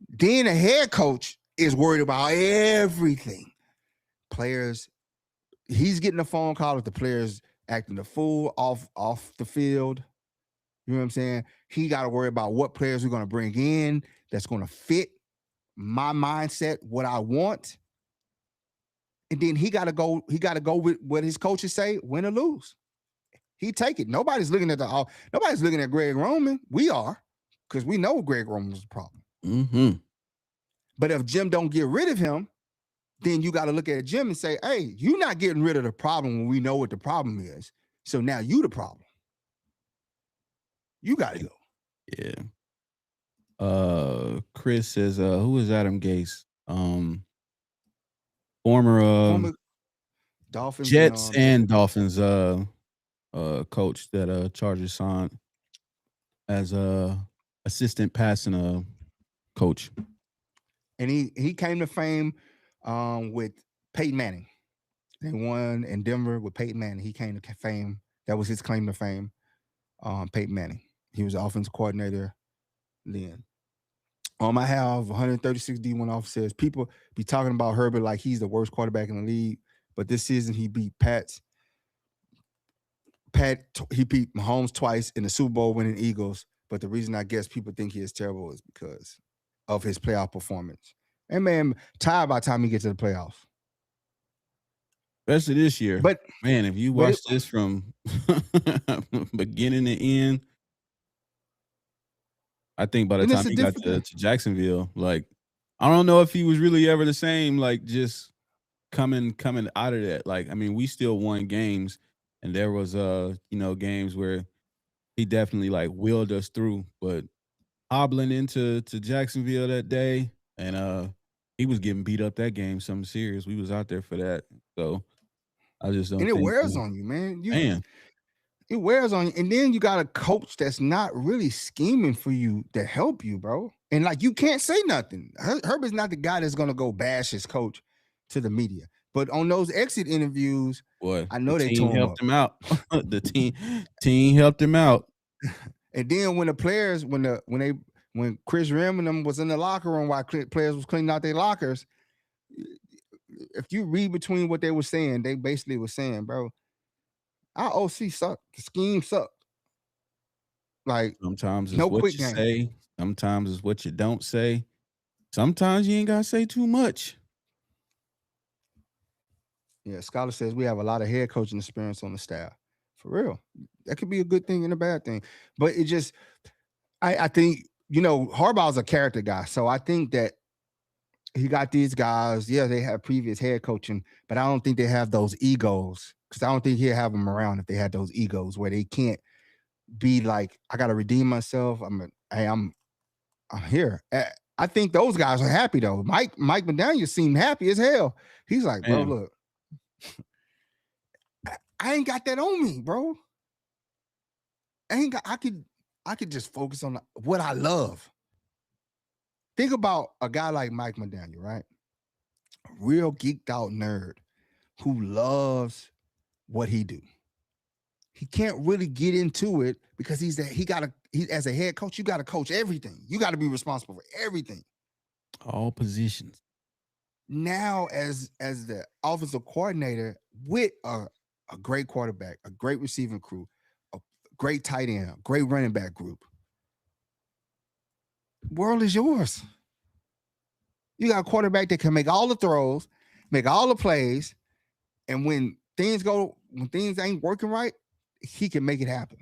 Then a head coach is worried about everything. Players, he's getting a phone call if the players acting a fool off the field. You know what I'm saying? He got to worry about what players we're going to bring in that's going to fit my mindset, what I want. And then he got to go with what his coaches say, win or lose. He take it. Nobody's looking at Greg Roman. We are, because we know Greg Roman was the problem. Mm-hmm. But if Jim don't get rid of him, then you got to look at Jim and say, hey, you're not getting rid of the problem when we know what the problem is. So now you the problem. You got to go. Yeah. Chris says, who is Adam Gase? Former Dolphins Jets and Dolphins coach that Chargers signed as assistant passing coach. And he came to fame with Peyton Manning. They won in Denver with Peyton Manning. He came to fame. That was his claim to fame. Peyton Manning. He was the offensive coordinator then. I have 136 D1 officers. People be talking about Herbert like he's the worst quarterback in the league, but this season he beat he beat Mahomes twice in the Super Bowl winning Eagles. But the reason I guess people think he is terrible is because of his playoff performance. And man, tired by the time he gets to the playoffs. Especially this year. But man, if you watch this from beginning to end, I think by the time he got to Jacksonville, like, I don't know if he was really ever the same, like, just coming out of that. Like, I mean, we still won games, and there was games where he definitely like wheeled us through, but hobbling into Jacksonville that day, and he was getting beat up that game, something serious. We was out there for that. So I just don't think. And it wears on you, man. It wears on you. And then you got a coach that's not really scheming for you to help you, bro. And like, you can't say nothing. Herbert's not the guy that's going to go bash his coach to the media. But on those exit interviews, I know they helped him out. The team helped him out. And then when the players, when Chris Rim and them was in the locker room while players was cleaning out their lockers, if you read between what they were saying, they basically were saying, bro, our OC sucked. The scheme sucked. Like, sometimes it's what you say. Sometimes it's what you don't say. Sometimes you ain't got to say too much. Yeah, Scholar says we have a lot of head coaching experience on the staff. For real. That could be a good thing and a bad thing. But it just, I think, Harbaugh's a character guy. So I think that he got these guys. Yeah, they have previous head coaching, but I don't think they have those egos. Because I don't think he'll have them around if they had those egos where they can't be like, I got to redeem myself. I'm here. I think those guys are happy though. Mike McDaniel seemed happy as hell. He's like, bro, look, I ain't got that on me, bro. I could just focus on what I love. Think about a guy like Mike McDaniel, right? A real geeked out nerd who loves what he do. He can't really get into it because he as a head coach, you got to coach everything. You got to be responsible for everything. All positions. Now, as the offensive coordinator with a great quarterback, a great receiving crew, a great tight end, a great running back group, world is yours. You got a quarterback that can make all the throws, make all the plays, and when things ain't working right, he can make it happen.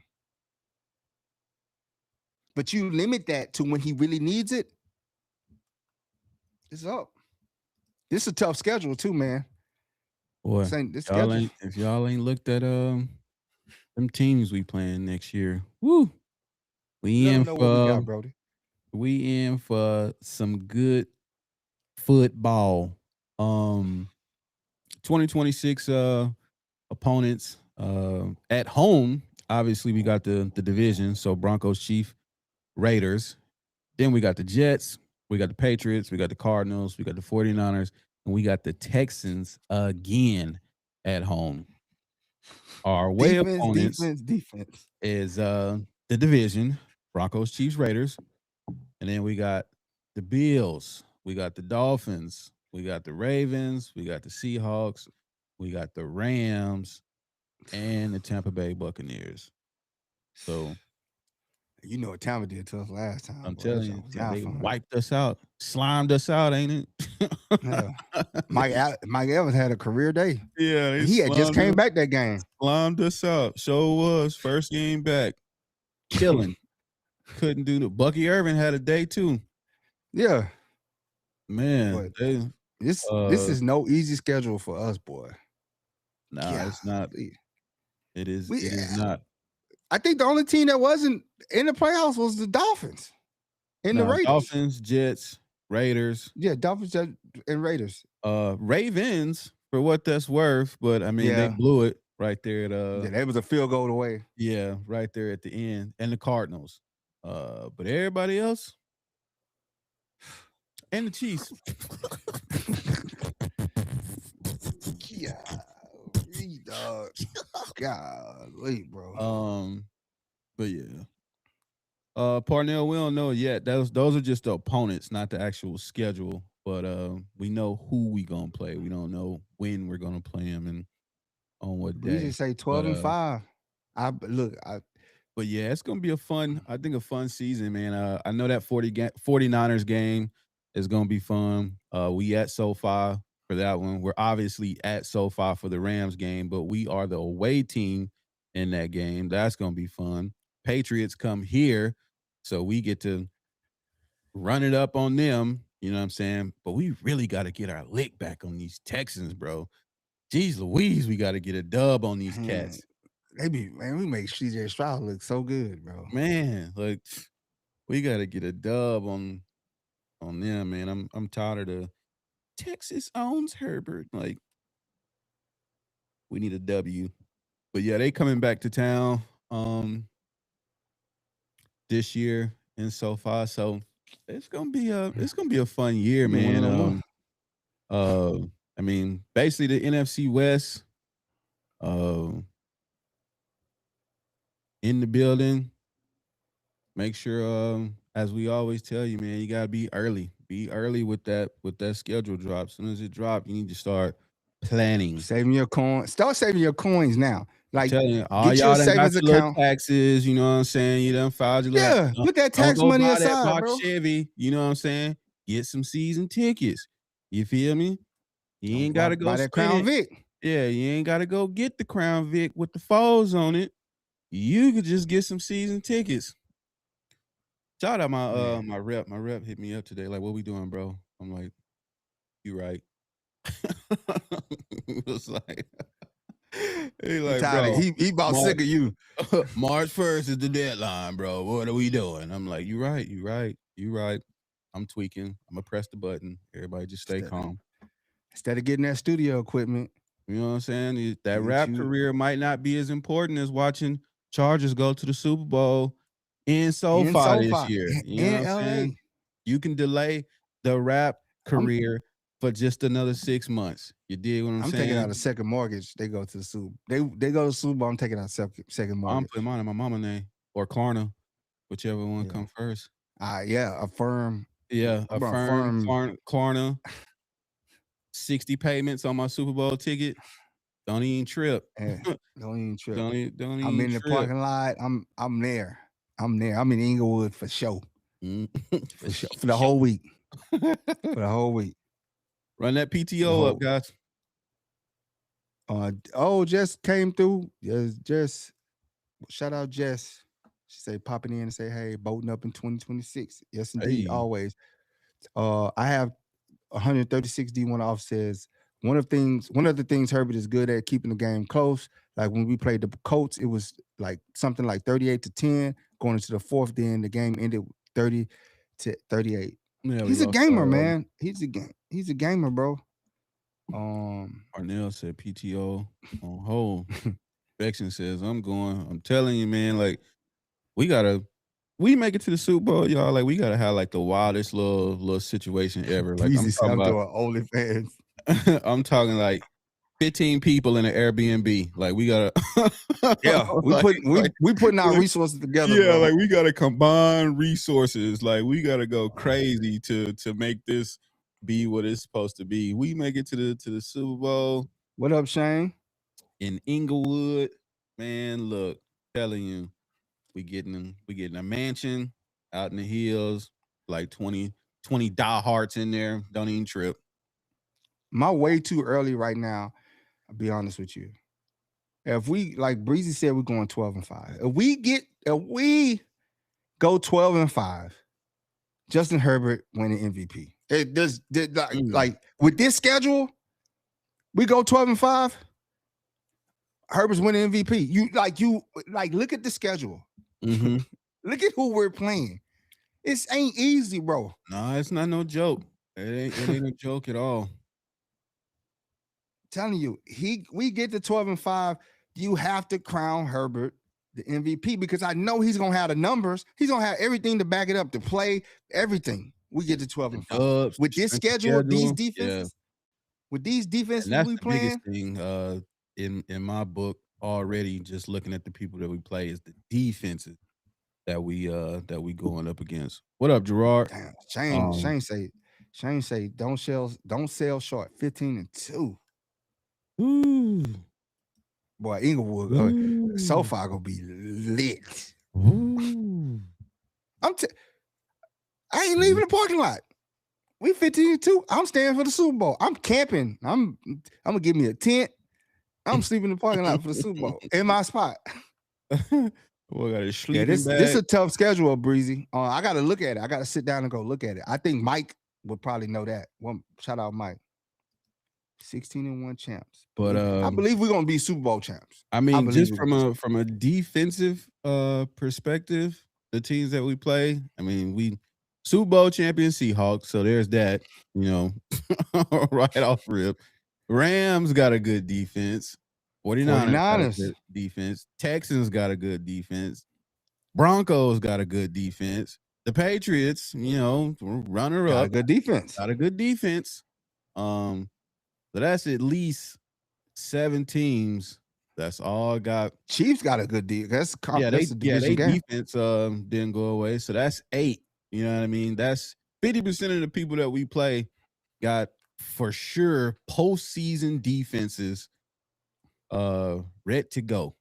But you limit that to when he really needs it, it's up. This is a tough schedule too, man. Boy, if y'all ain't looked at them teams we playing next year, woo, We Let them in know what we for got, Brody. some good football. 2026 opponents at home. Obviously, we got the division. So Broncos, Chief, Raiders. Then we got the Jets. We got the Patriots. We got the Cardinals. We got the 49ers. And we got the Texans again at home. Our away opponents Defense. is the division, Broncos, Chiefs, Raiders. And then we got the Bills. We got the Dolphins. We got the Ravens. We got the Seahawks. We got the Rams and the Tampa Bay Buccaneers. So You know what Tampa did to us last time, I'm boy. That telling shit you, was yeah, not they fun. wiped us out, slimed us out, ain't it? Yeah. Mike Evans had a career day. Yeah, they He had just came back that game. slimed us out. Show was first game back, killing. Couldn't do the. Bucky Irvin had a day too. Yeah, Man, but this is no easy schedule for us, boy. Nah, it's not. It is not. I think the only team that wasn't in the playoffs was the Dolphins and the Raiders. Dolphins, Jets, Raiders. Yeah, Dolphins and Raiders. Ravens, for what that's worth, but I mean they blew it right there at yeah, that was a field goal away. Yeah, right there at the end. And the Cardinals. But everybody else. And the Chiefs. Dog. Golly, bro. But yeah. Parnell, we don't know yet. Those are just the opponents, not the actual schedule. But we know who we gonna play. We don't know when we're gonna play them and on what day. We just say 12-5. But yeah, it's gonna be a fun season, man. I know that 49ers game is gonna be fun. We at SoFi for that one. We're obviously at SoFi for the Rams game, but we are the away team in that game. That's gonna be fun. Patriots come here, so we get to run it up on them. You know what I'm saying? But we really got to get our lick back on these Texans, bro. Jeez Louise, we got to get a dub on these cats. We make CJ Stroud look so good, bro. Man, like we got to get a dub on them, man. I'm tired of the Texas owns Herbert. Like we need a W. But yeah, they coming back to town this year in SoFi. So it's gonna be a fun year, man. I mean, basically the NFC West in the building. Make sure, as we always tell you, man, you gotta be early. Be early with that schedule drop. As soon as it drops, you need to start planning. Saving your coins. Start saving your coins now. Like you, all get y'all your savings got your account. Taxes, you know what I'm saying? You done filed your put that tax money aside, that bro. Chevy, you know what I'm saying? Get some season tickets. You feel me? You ain't gotta go buy that Crown Vic. Yeah, you ain't gotta go get the Crown Vic with the foes on it. You could just get some season tickets. Shout out my rep. My rep hit me up today. Like, what we doing, bro? I'm like, you right. It was like, he like, bro, he about sick of you. March 1st is the deadline, bro. What are we doing? I'm like, you right. I'm tweaking. I'm gonna press the button. Everybody just stay calm. Instead of getting that studio equipment. You know what I'm saying? That rap career might not be as important as watching Chargers go to the Super Bowl in SoFi this year. You know what I'm saying? You can delay the rap career for just another 6 months. You dig what I'm saying? I'm taking out a second mortgage. They go to the Super. They go to the Super Bowl. I'm taking out second mortgage. I'm putting mine in my mama name or Klarna, whichever one come first. Affirm. Yeah, Affirm Klarna. 60 payments on my Super Bowl ticket. Don't even trip. Don't even trip. Don't even I'm in the parking lot. I'm there. I'm in Inglewood for show. For sure. For the whole week. For the whole week. Run that PTO up, guys. Jess came through. Jess, shout out Jess. She say popping in and say, hey, boating up in 2026. Yes, indeed, always. I have 136 D1 off says one of the things Herbert is good at, keeping the game close. Like when we played the Colts, it was like something like 38-10. going into the fourth. Then the game ended 30-38. Yeah, we He's a lost. gamer, man. He's a gamer, bro. Arnell said PTO on hold. Bection says, I'm going. I'm telling you, man, like, we make it to the Super Bowl, y'all. Like, we gotta have like the wildest little situation ever. Like, I'm Breezy said talking I'm about doing OnlyFans. I'm talking like 15 people in an Airbnb. Like, we gotta Yeah, we putting our resources together, yeah, bro. like we gotta combine resources. Like, we gotta go crazy to make this be what it's supposed to be. We make it to the Super Bowl. What up, Shane? In Inglewood, man, look, telling you, we getting a mansion out in the hills, like 20 diehards in there. Don't even trip. My way too early right now. I'll be honest with you. If we, like Breezy said, we're going 12-5. If we go 12-5, Justin Herbert winning MVP. Like with this schedule, we go 12-5. Herbert's winning MVP. You look at the schedule. Mm-hmm. Look at who we're playing. It ain't easy, bro. No, it's not no joke. It ain't a joke at all. Telling you, we get to 12-5. You have to crown Herbert the MVP because I know he's gonna have the numbers. He's gonna have everything to back it up, to play everything. We get to 12-5 with this schedule, these defenses. With these defenses and that's we the playing. biggest thing in my book already. Just looking at the people that we play is the defenses that we going up against. What up, Gerard? Damn, Shane say don't sell short. 15-2. Ooh. Boy, Inglewood, so far gonna be lit. Ooh. I ain't leaving the parking lot. We 15-2. I'm staying for the Super Bowl. I'm camping. I'm gonna give me a tent. I'm sleeping in the parking lot for the Super Bowl in my spot. Boy, got a sleeping this bag. This is a tough schedule, Breezy. I gotta look at it. I gotta sit down and go look at it. I think Mike would probably know that. Shout out Mike. 16-1 champs. But I believe we're gonna be Super Bowl champs. I mean, just from a defensive perspective, the teams that we play, I mean, we Super Bowl champion Seahawks, so there's that, right off rip. Rams got a good defense. 49ers got a good defense. Texans got a good defense. Broncos got a good defense. The Patriots, runner up, got a good defense. Got a good defense. So that's at least 7 teams. That's all I got. Chiefs got a good defense. Their defense didn't go away. So that's 8. You know what I mean? That's 50% of the people that we play got for sure postseason defenses ready to go.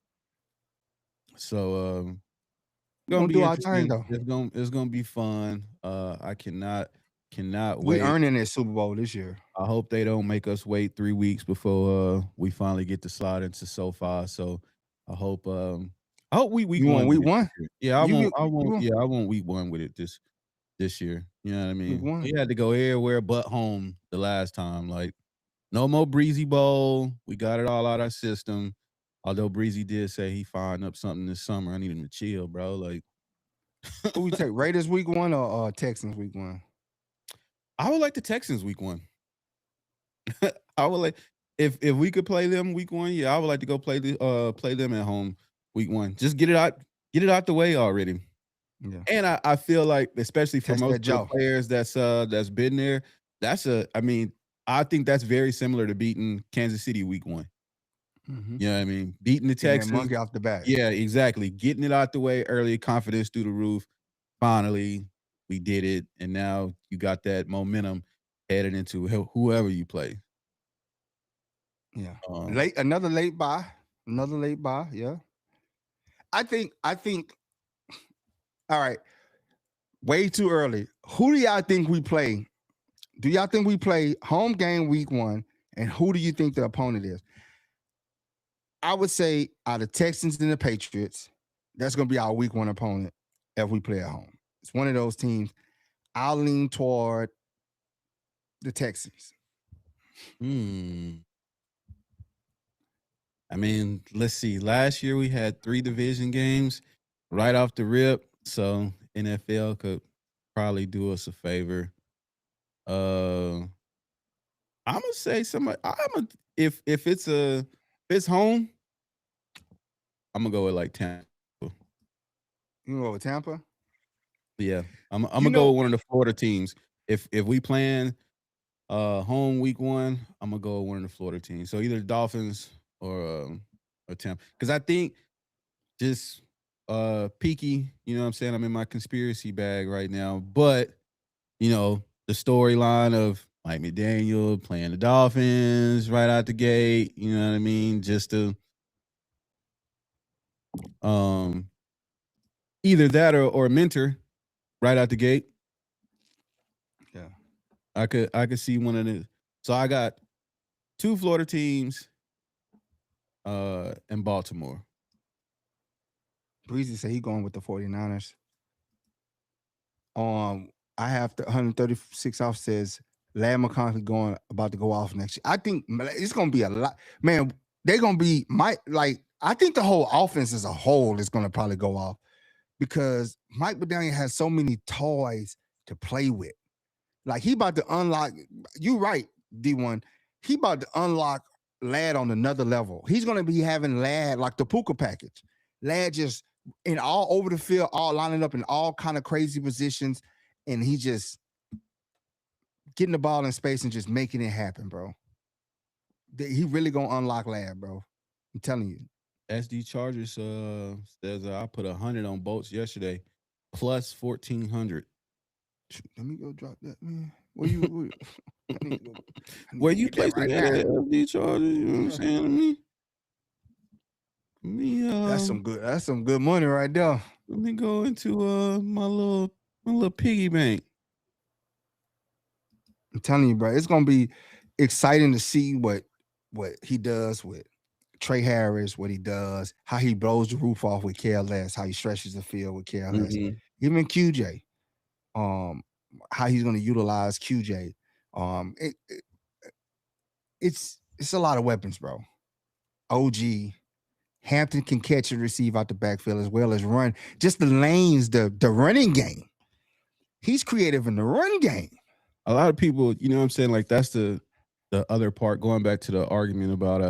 So gonna be interesting. It's gonna be fun. I cannot wait. We earning this Super Bowl this year. I hope they don't make us wait 3 weeks before we finally get to slide into SoFi. So I hope we week you one. Want week one? Yeah, I want week one with it this year. You know what I mean? We had to go everywhere but home the last time. Like, no more Breezy Bowl. We got it all out of our system. Although Breezy did say he fired up something this summer. I need him to chill, bro. Like, who we take, Raiders week 1 or Texans week 1? I would like the Texans week 1. I would like if we could play them week 1. Yeah, I would like to go play them at home week 1. Just get it out the way already. Yeah. And I feel like, especially for most of the players that's been there, I think that's very similar to beating Kansas City week 1. Mm-hmm. You know what I mean? Beating the Texans. Monkey off the back. Yeah, exactly. Getting it out the way early, confidence through the roof. Finally, we did it. And now you got that momentum headed into whoever you play. Yeah. Another late bye. Yeah. I think all right. Way too early. Who do y'all think we play? Do y'all think we play home game week 1? And who do you think the opponent is? I would say out of Texans and the Patriots, that's going to be our week 1 opponent if we play at home. It's one of those teams. I'll lean toward the Texans. I mean, let's see. Last year we had 3 division games. right off the rip. So NFL could probably do us a favor. Uh, I'm gonna say somebody. If it's home, I'm gonna go with like Tampa. You know, with Tampa. Yeah, I'm You gonna go know, with one of the Florida teams. If we playing home week 1, I'm gonna go with one of the Florida teams. So either the Dolphins or Tampa. Because I think just peaky, you know what I'm saying? I'm in my conspiracy bag right now. But, the storyline of Mike McDaniel playing the Dolphins right out the gate, you know what I mean? Just to um either that or mentor right out the gate. yeah. I could see one of the. So I got 2 Florida teams in Baltimore. Breezy said he going with the 49ers. I have the 136 off says Lad McConkey about to go off next year. I think it's gonna be a lot, man. They're gonna be I think the whole offense as a whole is gonna probably go off because Mike McDaniel has so many toys to play with. Like he about to unlock. You right, D1. He about to unlock Lad on another level. He's gonna be having Lad like the Puka package. Lad just in all over the field, all lining up in all kind of crazy positions, and he just getting the ball in space and just making it happen, bro. He really gonna unlock Lad, bro. I'm telling you. SD Chargers says I put 100 on boats yesterday, plus 1,400. Let me go drop that, man. Where I need to go. I need Where to you get that placing right that now. at SD Chargers? You know what I'm saying to me? That's some good money right there. Let me go into my little piggy bank. I'm telling you, bro, it's gonna be exciting to see what he does with Trey Harris, what he does, how he blows the roof off with KLS, how he stretches the field with KLS, even QJ, how he's gonna utilize QJ. It's a lot of weapons, bro. OG Hampton can catch and receive out the backfield as well as run. Just the lanes, the running game. He's creative in the run game. A lot of people, you know what I'm saying? Like that's the other part, going back to the argument about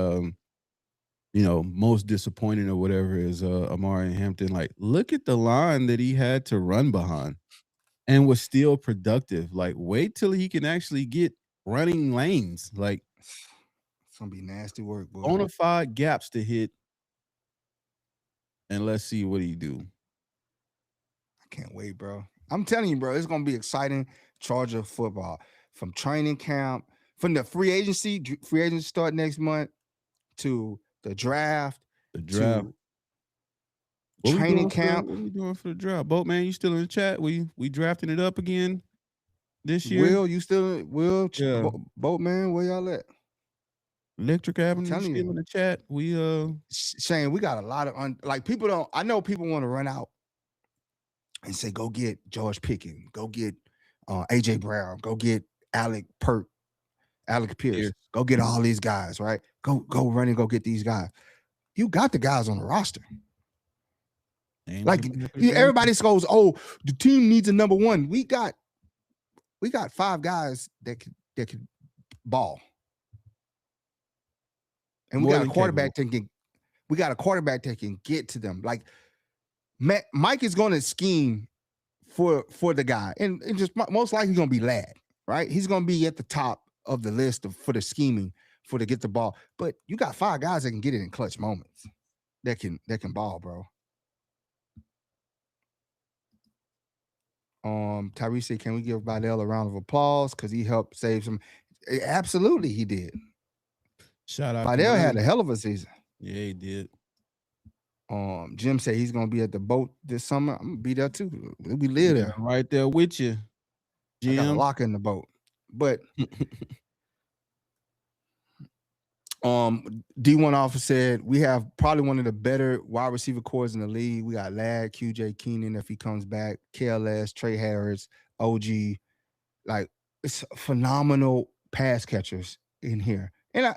most disappointing or whatever is Amari Hampton. Like, look at the line that he had to run behind and was still productive. Like, wait till he can actually get running lanes. Like, it's gonna be nasty work, boy. bona fide gaps to hit. And let's see what he do. I can't wait, bro. I'm telling you, bro, it's gonna be exciting Charger football from training camp, from the free agency start next month to the draft. To training camp. What we doing for the draft? Boatman, you still in the chat? We drafting it up again this year? Will, you still Yeah. Boatman, where y'all at? Electric Avenue still in the chat. We Shane, we got a lot of people don't. I know people want to run out and say, go get George Pickens, go get AJ Brown, go get Alec Pierce, go get all these guys, right? Go run and go get these guys. You got the guys on the roster. Like everybody goes, oh, the team needs a number one. We got 5 guys that could ball. And we got a quarterback that can get to them. Like Mike is going to scheme for the guy, and just most likely going to be Lad, right? He's going to be at the top of the list for the scheming to get the ball. But you got 5 guys that can get it in clutch moments. That can ball, bro. Tyrese said, can we give Vidal a round of applause because he helped save some? Absolutely, he did. Shout out. Vidal had a hell of a season. Yeah, he did. Jim said he's gonna be at the boat this summer. I'm gonna be there too. We live there. Right there with you, Jim. I got a lock in the boat. But D1 officer said we have probably one of the better wide receiver cores in the league. We got Lad, QJ Keenan if he comes back, KLS, Trey Harris, OG. Like it's phenomenal pass catchers in here. And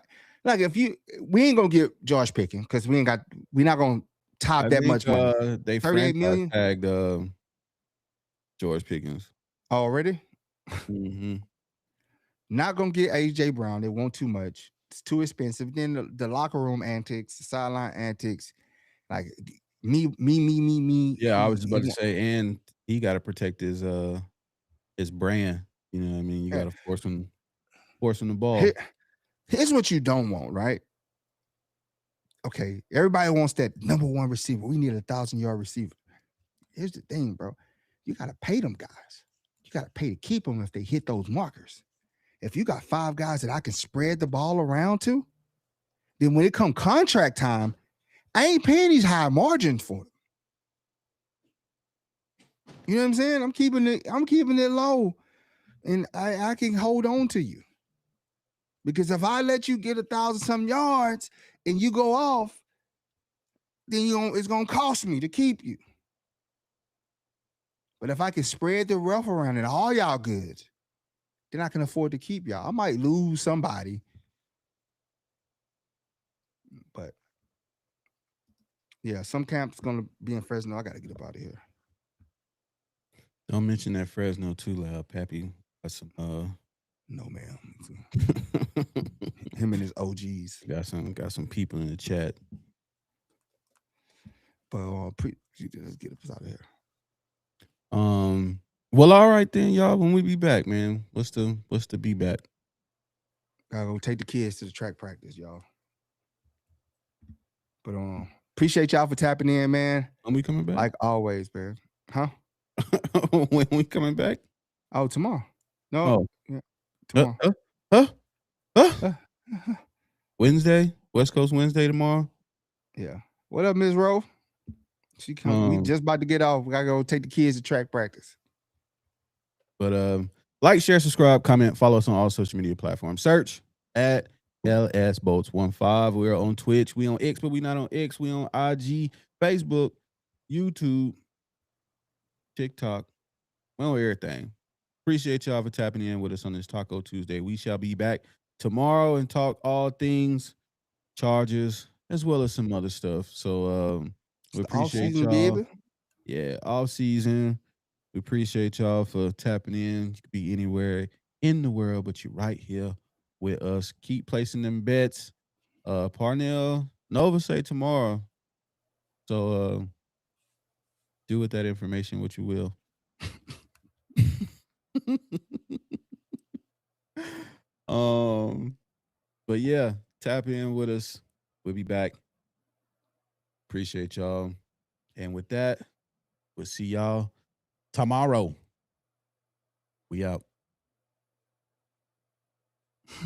we ain't gonna get Josh Pickens because we're not gonna top I that think much money. they 38 franchise million tagged George Pickens. already. Mm-hmm. Not gonna get AJ Brown. They want too much. It's too expensive. Then the locker room antics, the sideline antics, like me. Yeah, I was He about to want, say, and he got to protect his brand. You know what I mean? You yeah. got to force him the ball. Here, here's what you don't want, right? Okay, everybody wants that number one receiver. We need 1,000-yard receiver. Here's the thing, bro. You gotta pay them guys. You gotta pay to keep them if they hit those markers. If you got 5 guys that I can spread the ball around to, then when it come contract time, I ain't paying these high margins for them. You know what I'm saying? I'm keeping it low, and I can hold on to you. Because if I let you get 1,000-some yards and you go off, then it's gonna cost me to keep you. But if I can spread the rough around and all y'all good, then I can afford to keep y'all. I might lose somebody, but yeah, some camp's gonna be in Fresno. I gotta get up out of here. Don't mention that Fresno too loud, Pappy. Got some No, ma'am. Him and his OGs. got some people in the chat. But let's get us out of here. Well, all right then, y'all. When we be back, man. What's the be back? Gotta go take the kids to the track practice, y'all. But appreciate y'all for tapping in, man. When we coming back? Like always, man. Huh? When we coming back? Oh, tomorrow. No. Oh. Yeah. Tomorrow. Wednesday? West Coast Wednesday tomorrow? Yeah. What up, Ms. Rowe? She come. We just about to get off. We gotta go take the kids to track practice. But like, share, subscribe, comment, follow us on all social media platforms. Search at LSBoats15. We're on Twitch. We on X, but we not on X. We on IG, Facebook, YouTube, TikTok. We on everything. Appreciate y'all for tapping in with us on this Taco Tuesday. We shall be back tomorrow and talk all things Chargers as well as some other stuff. So we appreciate y'all. Baby. Yeah, off season. We appreciate y'all for tapping in. You could be anywhere in the world, but you're right here with us. Keep placing them bets. Parnell Nova say tomorrow. So do with that information what you will. But yeah, tap in with us. We'll be back. Appreciate y'all. And with that, we'll see y'all tomorrow. We out.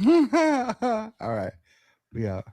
All right. We out.